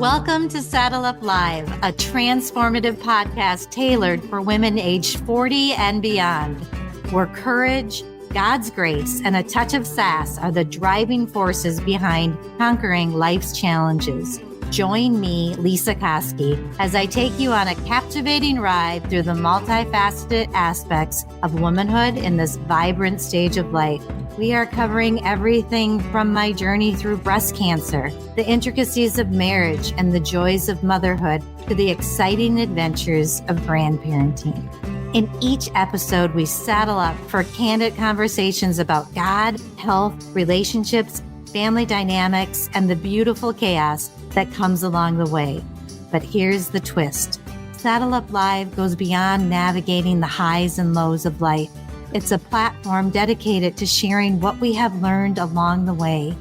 Welcome to Saddle Up Live, a transformative podcast tailored for women aged 40 and beyond, where courage, God's grace, and a touch of sass are the driving forces behind conquering life's challenges. Join me, Lesa Koski, as I take you on a captivating ride through the multifaceted aspects of womanhood in this vibrant stage of life. We are covering everything from my journey through breast cancer, the intricacies of marriage, and the joys of motherhood, to the exciting adventures of grandparenting. In each episode, we saddle up for candid conversations about God, health, relationships, family dynamics, and the beautiful chaos that comes along the way. But here's the twist. Saddle Up Live goes beyond navigating the highs and lows of life. It's a platform dedicated to sharing what we have learned along the way.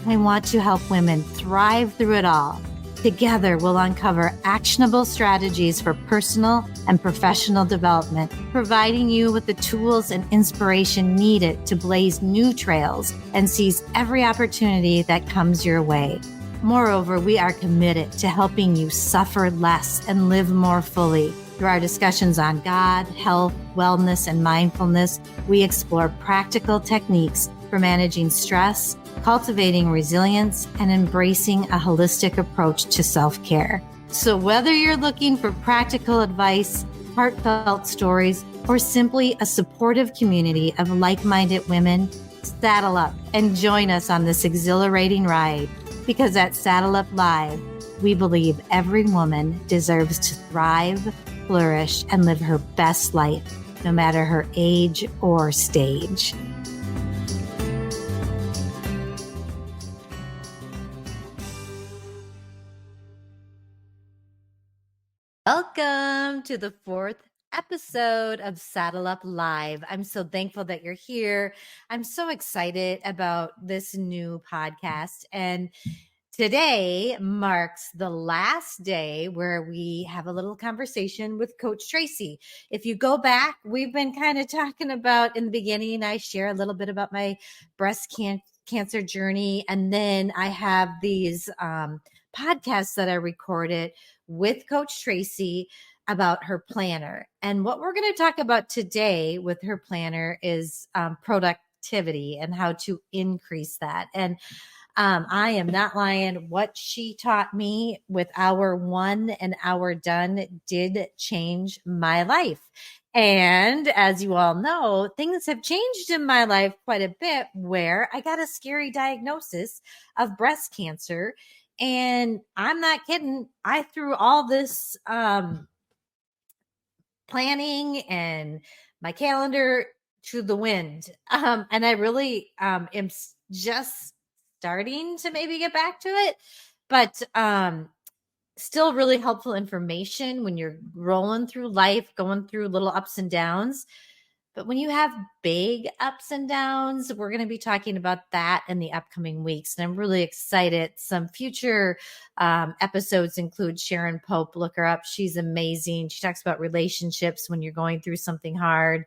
I want to help women thrive through it all. Together, we'll uncover actionable strategies for personal and professional development, providing you with the tools and inspiration needed to blaze new trails and seize every opportunity that comes your way. Moreover, we are committed to helping you suffer less and live more fully. Through our discussions on God, health, wellness, and mindfulness, we explore practical techniques for managing stress, cultivating resilience, and embracing a holistic approach to self-care. So whether you're looking for practical advice, heartfelt stories, or simply a supportive community of like-minded women, saddle up and join us on this exhilarating ride. Because at Saddle Up Live, we believe every woman deserves to thrive, flourish, and live her best life, no matter her age or stage. Welcome to the fourth episode of Saddle Up Live. I'm so thankful that you're here. I'm so excited about this new podcast. And today marks the last day where we have a little conversation with Coach Tracy. If you go back, we've been kind of talking about, in the beginning, I share a little bit about my breast cancer journey. And then I have these podcasts that I recorded with Coach Tracy about her planner. And what we're going to talk about today with her planner is productivity and how to increase that. And I am not lying. What she taught me with Hour One and Hour Done did change my life. And as you all know, things have changed in my life quite a bit, where I got a scary diagnosis of breast cancer. And I'm not kidding. I threw all this planning and my calendar to the wind. And I really am just starting to maybe get back to it, but still really helpful information when you're rolling through life, going through little ups and downs. But when you have big ups and downs, we're going to be talking about that in the upcoming weeks. And I'm really excited. Some future episodes include Sharon Pope. Look her up. She's amazing. She talks about relationships when you're going through something hard.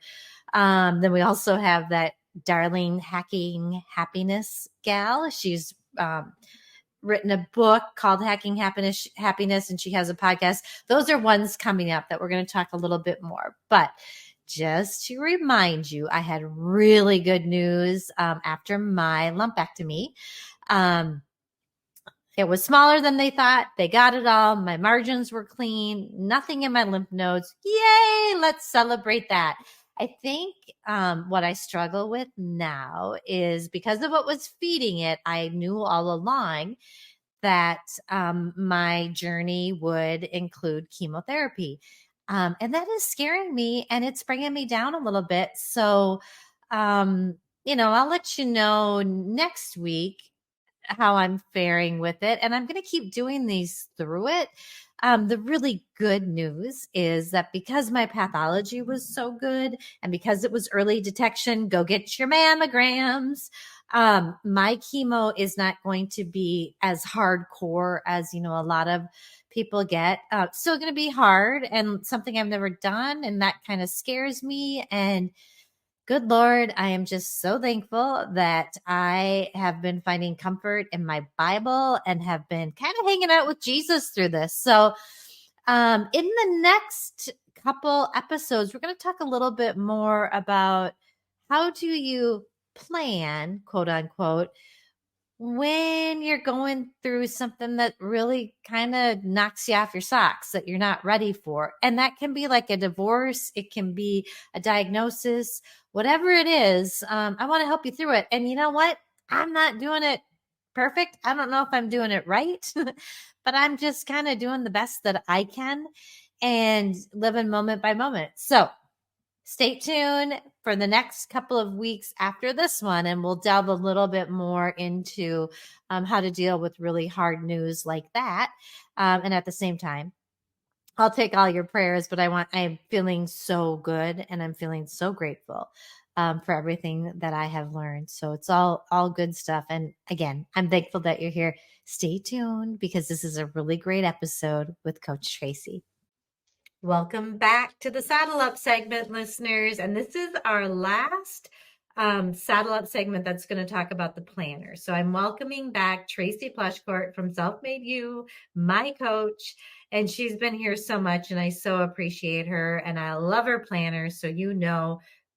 Then we also have that Darling Hacking Happiness gal. She's written a book called Hacking Happiness, and she has a podcast. Those are ones coming up that we're going to talk a little bit more. But just to remind you, I had really good news after my lumpectomy. It was smaller than they thought. They got it all. My margins were clean. Nothing in my lymph nodes. Yay! Let's celebrate that. I think what I struggle with now is, because of what was feeding it, I knew all along that my journey would include chemotherapy. And that is scaring me, and it's bringing me down a little bit. So, I'll let you know next week how I'm faring with it. And I'm going to keep doing these through it. The really good news is that because my pathology was so good and because it was early detection, go get your mammograms. My chemo is not going to be as hardcore as, a lot of people get. It's still going to be hard and something I've never done. And that kind of scares me. And Good Lord, I am just so thankful that I have been finding comfort in my Bible and have been kind of hanging out with Jesus through this. So, in the next couple episodes, we're going to talk a little bit more about how do you plan, quote unquote, when you're going through something that really kind of knocks you off your socks that you're not ready for. And that can be like a divorce, it can be a diagnosis, whatever it is. I want to help you through it. And you know what? I'm not doing it perfect. I don't know if I'm doing it right, but I'm just kind of doing the best that I can and living moment by moment. So, stay tuned for the next couple of weeks after this one, and we'll delve a little bit more into how to deal with really hard news like that. And at the same time, I'll take all your prayers, but I'm feeling so good and I'm feeling so grateful for everything that I have learned. So it's all good stuff. And again, I'm thankful that you're here. Stay tuned because this is a really great episode with Coach Tracy. Welcome back to the Saddle Up segment, listeners. And this is our last Saddle Up segment that's going to talk about the planner. So I'm welcoming back Tracy Pleschourt from Self Made You, my coach. And she's been here so much, and I so appreciate her. And I love her planner. So,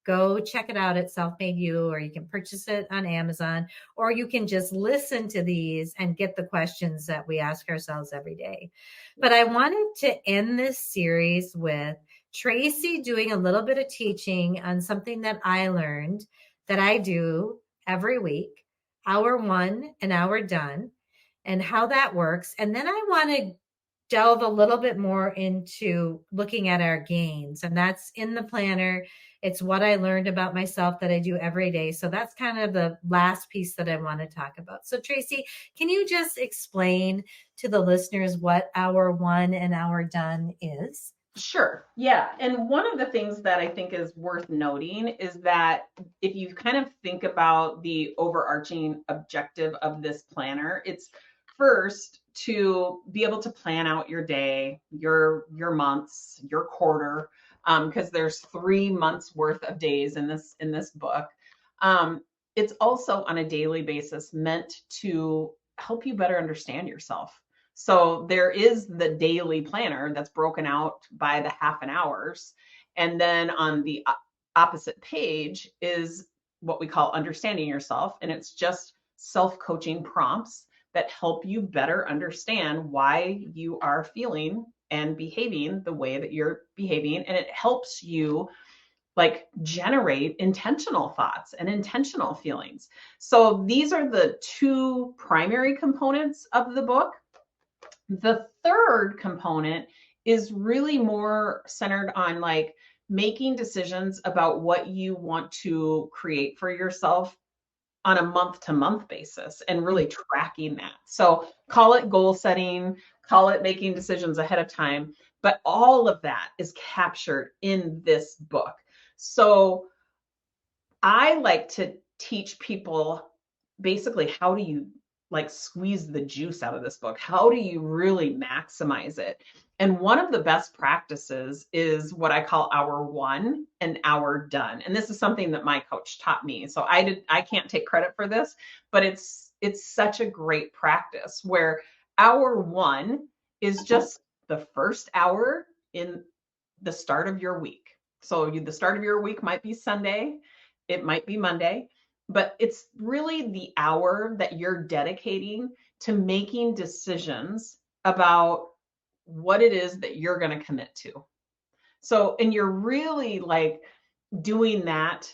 go check it out at Self Made You, or you can purchase it on Amazon, or you can just listen to these and get the questions that we ask ourselves every day. But I wanted to end this series with Tracy doing a little bit of teaching on something that I learned that I do every week, hour one and hour done, and how that works. And then I want to delve a little bit more into looking at our gains, and that's in the planner. It's what I learned about myself that I do every day. So that's kind of the last piece that I want to talk about. So Tracy, can you just explain to the listeners what hour one and hour done is? Sure. Yeah. And one of the things that I think is worth noting is that if you kind of think about the overarching objective of this planner, it's first to be able to plan out your day, your months, your quarter, because there's 3 months worth of days in this book. It's also on a daily basis meant to help you better understand yourself. So there is the daily planner that's broken out by the half an hours. And then on the opposite page is what we call understanding yourself. And it's just self-coaching prompts that help you better understand why you are feeling and behaving the way that you're behaving. And it helps you generate intentional thoughts and intentional feelings. So these are the 2 primary components of the book. The third component is really more centered on making decisions about what you want to create for yourself on a month-to-month basis and really tracking that. So call it goal setting, call it making decisions ahead of time, but all of that is captured in this book. So I like to teach people basically how do you squeeze the juice out of this book? How do you really maximize it? And one of the best practices is what I call hour one and hour done. And this is something that my coach taught me. So I can't take credit for this, but it's such a great practice where hour one is just the first hour in the start of your week. So the start of your week might be Sunday, it might be Monday, but it's really the hour that you're dedicating to making decisions about what it is that you're going to commit to. So, and you're really doing that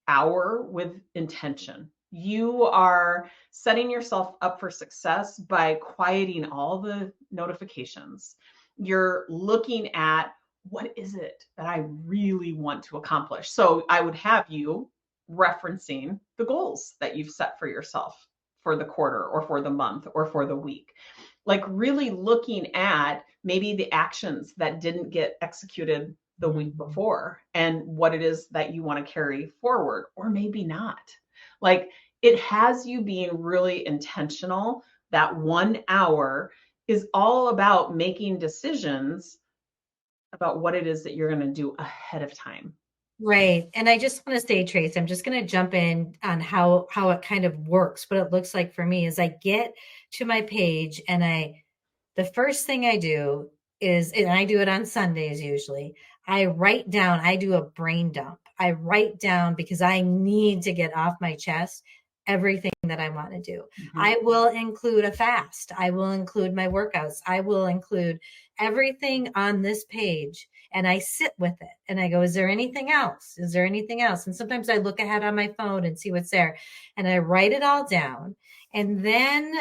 hour with intention. You are setting yourself up for success by quieting all the notifications. You're looking at what is it that I really want to accomplish. So I would have you referencing the goals that you've set for yourself for the quarter or for the month or for the week. Really looking at maybe the actions that didn't get executed the week before and what it is that you want to carry forward, or maybe not. It has you being really intentional. That 1 hour is all about making decisions about what it is that you're going to do ahead of time. Right. And I just want to say, Trace, I'm just going to jump in on how it kind of works. What it looks like for me is I get to my page and the first thing I do is, and I do it on Sundays usually, I write down, I do a brain dump. I write down because I need to get off my chest everything that I want to do. Mhm. I will include a fast. I will include my workouts. I will include everything on this page and I sit with it and I go, is there anything else? Is there anything else? And sometimes I look ahead on my phone and see what's there and I write it all down. And then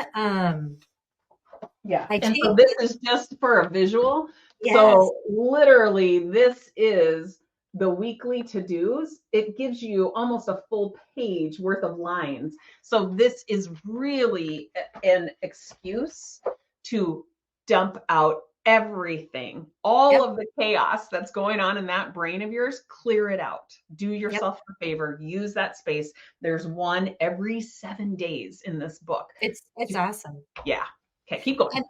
Yeah. I And so take this is just for a visual. yes. So literally, this is the weekly to-dos. It gives you almost a full page worth of lines. So this is really an excuse to dump out everything, all Yep. of the chaos that's going on in that brain of yours, clear it out. Do Yep. yourself a favor, use that space. There's one every 7 days in this book. It's awesome. Yeah. Okay, keep going. And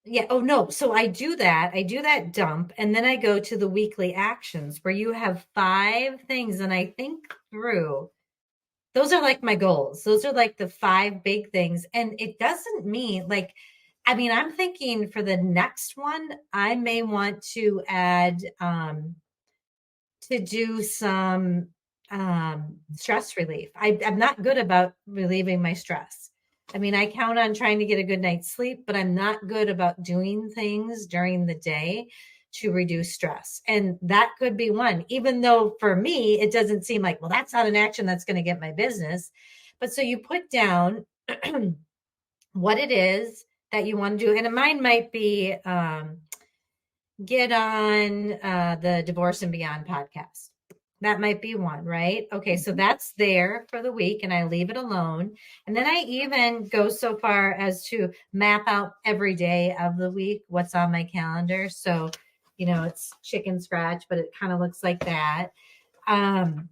yeah, oh no. So I do that. I do that dump and then I go to the weekly actions where you have 5 things and I think through. Those are like my goals. Those are like the 5 big things. And it doesn't mean like, I mean, I'm thinking for the next one, I may want to add to do some stress relief. I'm not good about relieving my stress. I mean, I count on trying to get a good night's sleep, but I'm not good about doing things during the day to reduce stress. And that could be one, even though for me, it doesn't seem like, well, that's not an action that's going to get my business. But so you put down what it is that you want to do. And mine might be get on the Divorce and Beyond podcast. That might be one, right? Okay, so that's there for the week and I leave it alone. And then I even go so far as to map out every day of the week what's on my calendar. So, it's chicken scratch, but it kind of looks like that. Um,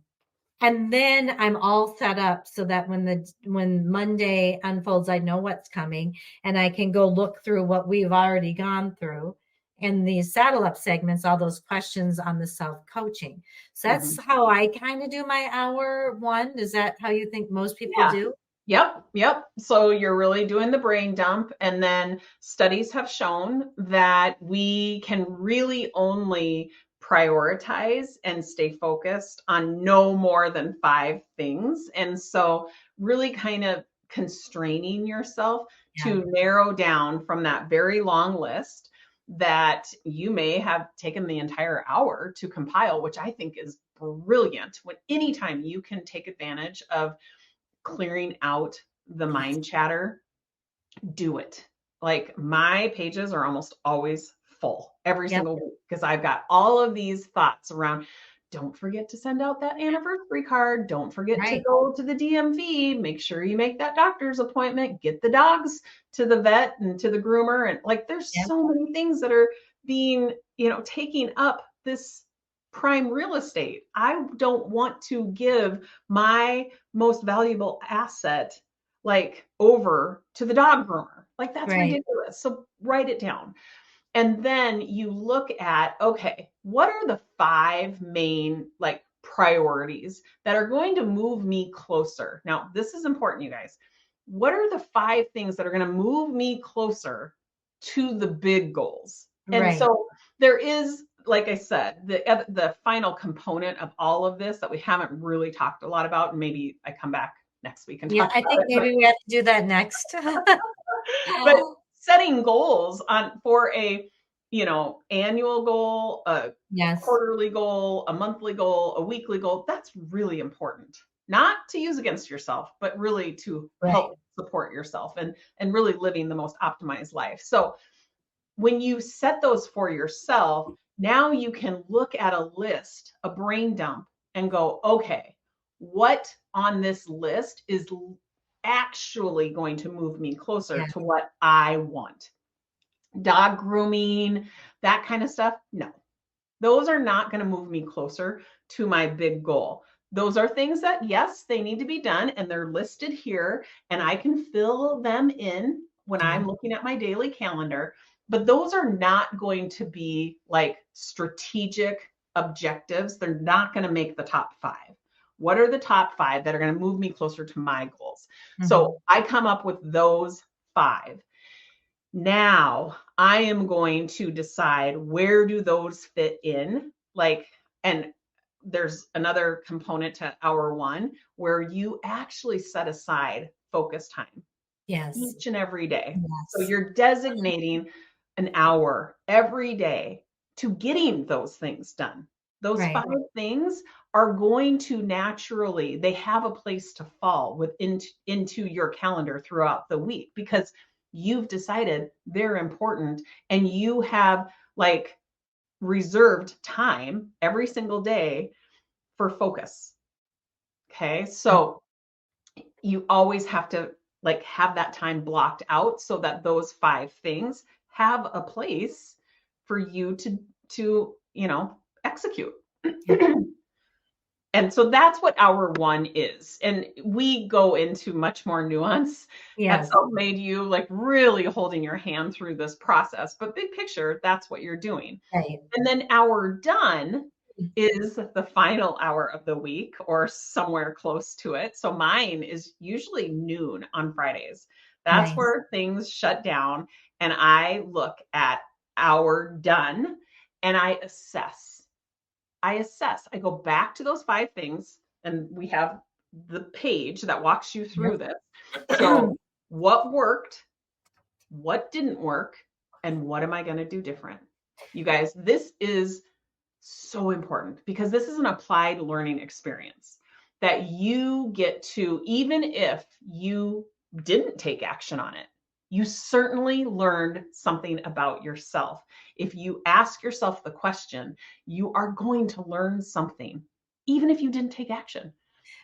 and then I'm all set up so that when Monday unfolds, I know what's coming and I can go look through what we've already gone through in these saddle up segments, all those questions on the self coaching. So that's Mhm. how I kind of do my hour one. Is that how you think most people Yeah. do? Yep. Yep. So you're really doing the brain dump. And then studies have shown that we can really only prioritize and stay focused on no more than 5 things. And so, really kind of constraining yourself Yeah. to narrow down from that very long list that you may have taken the entire hour to compile, which I think is brilliant. When anytime you can take advantage of clearing out the Yes. mind chatter, do it. Like my pages are almost always full every Yep. single week because I've got all of these thoughts around. Don't forget to send out that anniversary card. Don't forget to Right. go to the DMV. Make sure you make that doctor's appointment. Get the dogs to the vet and to the groomer. And like, there's Yep. so many things that are being, taking up this prime real estate. I don't want to give my most valuable asset like over to the dog groomer. Like that's Right. ridiculous. So write it down. And then you look at, okay, what are the 5 main like priorities that are going to move me closer? Now, this is important, you guys. What are the 5 things that are going to move me closer to the big goals? And Right. so there is, like I said, the final component of all of this that we haven't really talked a lot about, and maybe I come back next week and Yeah. talk I about think it. maybe we have to do that next. But setting goals on for a annual goal, a Yes. quarterly goal, a monthly goal, a weekly goal, that's really important. Not to use against yourself, but really to Right. help support yourself and really living the most optimized life. So when you set those for yourself, now you can look at a list, a brain dump, and go, okay, what on this list is actually going to move me closer Yeah. to what I want? Dog grooming, that kind of stuff? No, those are not going to move me closer to my big goal. Those are things that, yes, they need to be done and they're listed here, and I can fill them in when Yeah. I'm looking at my daily calendar. But those are not going to be like strategic objectives, they're not going to make the top 5. What are the top 5 that are going to move me closer to my goals? Mhm. So I come up with those 5. Now I am going to decide, where do those fit in? And there's another component to hour 1 where you actually set aside focus time Yes. each and every day. Yes. So you're designating an hour every day to getting those things done. Those Right. 5 things are going to naturally, they have a place to fall into your calendar throughout the week, because you've decided they're important, and you have like reserved time every single day for focus. Okay. So you always have to like have that time blocked out so that those 5 things have a place for you to execute. And so that's what hour 1 is. And we go into much more nuance at Yes. Self-Made You, like really holding your hand through this process. But big picture, that's what you're doing. Right. And then hour done is the final hour of the week, or somewhere close to it. So mine is usually noon on Fridays. That's Nice. where things shut down, and I look at hour done and I assess. I go back to those 5 things, and we have the page that walks you through this. So what worked, what didn't work, and what am I going to do different? You guys, this is so important, because this is an applied learning experience that you get to, even if you didn't take action on it, you certainly learned something about yourself. If you ask yourself the question, you are going to learn something, even if you didn't take action.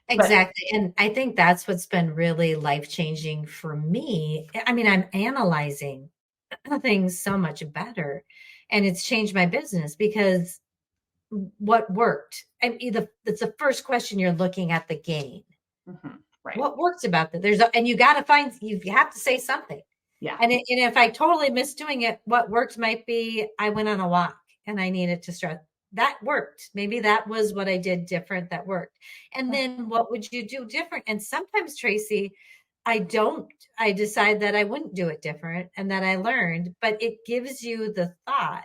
Exactly. And I think that's what's been really life-changing for me. I mean, I'm analyzing things so much better, and it's changed my business, because what worked? And it's the first question you're looking at, the gain. Right. What works about that? And you have to say something. Yeah. And if I totally miss doing it, what worked might be, I went on a walk and I needed to stretch. That worked. Maybe that was what I did different that worked. And then what would you do different? And sometimes, Tracy, I decide that I wouldn't do it different, and that I learned, but it gives you the thought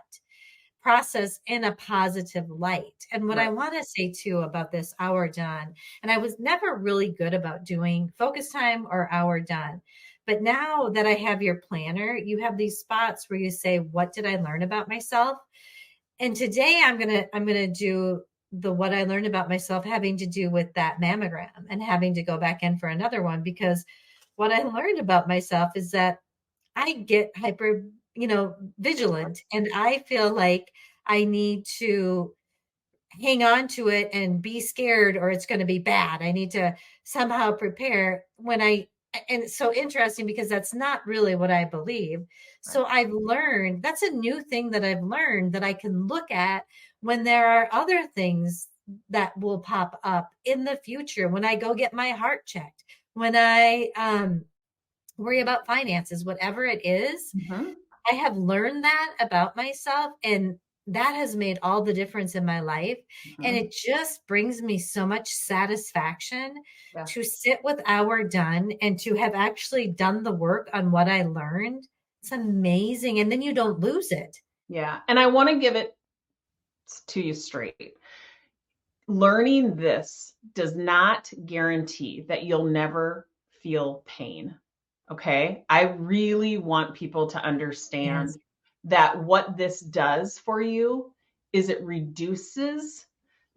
process in a positive light. And what I want to say too about this hour done, and I was never really good about doing focus time or hour done. But now that I have your planner, you have these spots where you say, what did I learn about myself? And today I'm going to do what I learned about myself having to do with that mammogram, and having to go back in for another one, because what I learned about myself is that I get hyper, vigilant, and I feel like I need to hang on to it and be scared, or it's going to be bad. I need to somehow prepare and it's so interesting, because that's not really what I believe. So I've learned, that's a new thing that I've learned, that I can look at when there are other things that will pop up in the future, when I go get my heart checked, when I worry about finances, whatever it is. I have learned that about myself, and that has made all the difference in my life. And it just brings me so much satisfaction to sit with hour done, and to have actually done the work on what I learned. It's amazing. And then you don't lose it. Yeah. And I want to give it to you straight. Learning this does not guarantee that you'll never feel pain. Okay. I really want people to understand that what this does for you is it reduces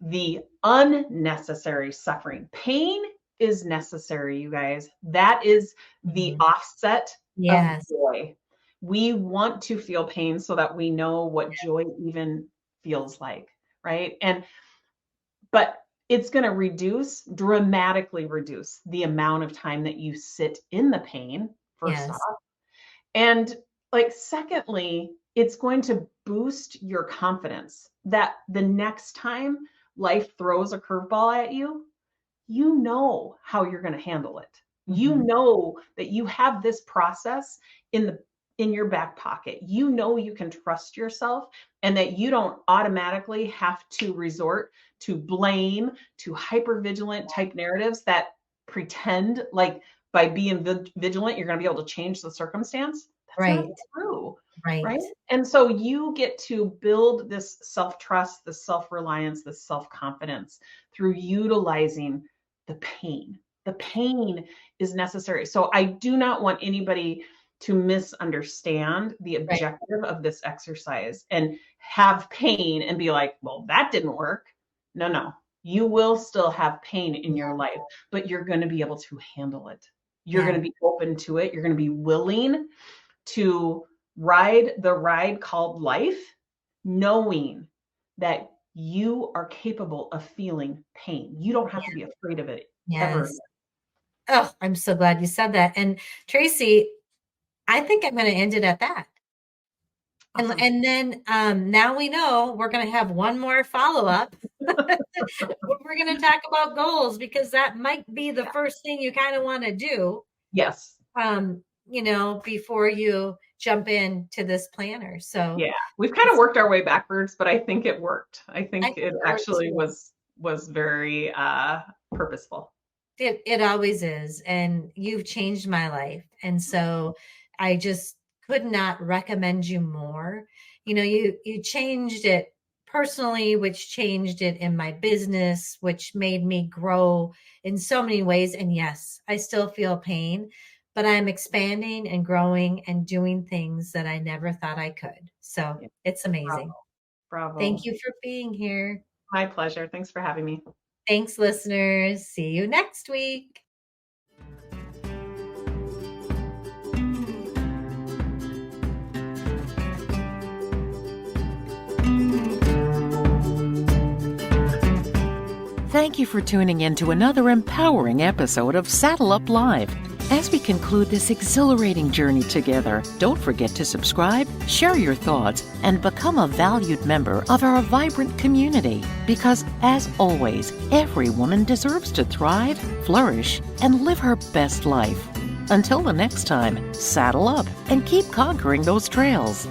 the unnecessary suffering. Pain is necessary, you guys. That is the offset of joy. We want to feel pain so that we know what joy even feels like, right? But it's going to dramatically reduce the amount of time that you sit in the pain, first off. And secondly, it's going to boost your confidence that the next time life throws a curveball at you, you know how you're going to handle it. You know that you have this process in in your back pocket. You know you can trust yourself and that you don't automatically have to resort to blame, to hypervigilant type narratives that pretend like by being vigilant, you're going to be able to change the circumstance. That's not Right. true. Right. Right. And so you get to build this self-trust, this self-reliance, this self-confidence through utilizing the pain. The pain is necessary. So I do not want anybody to misunderstand the Right. objective of this exercise and have pain and be like, well, that didn't work. No. You will still have pain in your life, but you're going to be able to handle it. You're going to be open to it. You're going to be willing to ride the ride called life, knowing that you are capable of feeling pain. You don't have to be afraid of it ever. Oh, I'm so glad you said that. And Tracy, I think I'm going to end it at that. Awesome. And then now we know we're going to have one more follow-up. We're going to talk about goals because that might be the first thing you kind of want to do. Yes. Before you jump into this planner. So yeah, we've kind of worked our way backwards, but I think it worked. I think it actually was very purposeful. It always is. And you've changed my life. And so I just could not recommend you more. You changed it personally, which changed it in my business, which made me grow in so many ways. And yes, I still feel pain, but I'm expanding and growing and doing things that I never thought I could. So it's amazing. Bravo. Thank you for being here. My pleasure. Thanks for having me. Thanks, listeners. See you next week. Thank you for tuning in to another empowering episode of Saddle Up Live. As we conclude this exhilarating journey together, don't forget to subscribe, share your thoughts, and become a valued member of our vibrant community. Because, as always, every woman deserves to thrive, flourish, and live her best life. Until the next time, saddle up and keep conquering those trails.